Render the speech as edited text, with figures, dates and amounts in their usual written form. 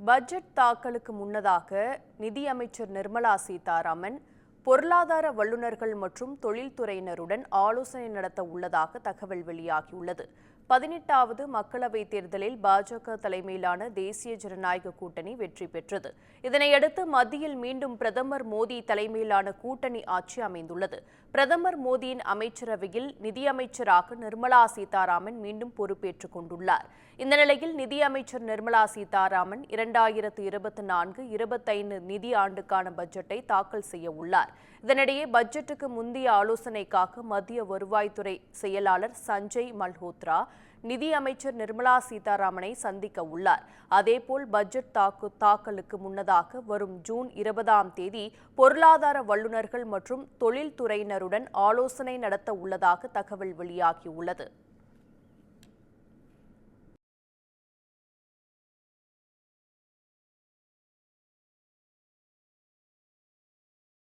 Budget தாக்கலுக்கு முன்னதாக நிதியமைச்சர் நிர்மலா சீதாராமன் பொருளாதார வல்லுநர்கள் மற்றும் தொழில்துறையினருடன் ஆலோசனை நடத்த உள்ளதாக தகவல் வெளியாகியுள்ளது. 18வது மக்களவைத் தேர்தலில் பாஜக தலைமையிலான தேசிய ஜனநாயக கூட்டணி வெற்றி பெற்றது. இதனையடுத்து மத்தியில் மீண்டும் பிரதமர் மோடி தலைமையிலான கூட்டணி ஆட்சி அமைந்துள்ளது. பிரதமர் மோடியின் அமைச்சரவையில் நிதியமைச்சராக நிர்மலா சீதாராமன் மீண்டும் பொறுப்பேற்றுக் கொண்டுள்ளார். இந்த நிலையில் நிதியமைச்சர் நிர்மலா சீதாராமன் 2024-25 நிதி ஆண்டுக்கான பட்ஜெட்டை தாக்கல் செய்ய உள்ளார். இதனிடையே பட்ஜெட்டுக்கு முந்தைய ஆலோசனைக்காக மத்திய வருவாய்த்துறை செயலாளர் சஞ்சய் மல்ஹோத்ரா நிதி அமைச்சர் நிர்மலா சீதாராமனை சந்திக்க உள்ளார். அதேபோல் பட்ஜெட் தாக்கலுக்கு முன்னதாக வரும் ஜூன் 20ஆம் தேதி பொருளாதார வல்லுநர்கள் மற்றும் தொழில்துறையினருடன் ஆலோசனை நடத்த உள்ளதாக தகவல் வெளியாகியுள்ளது.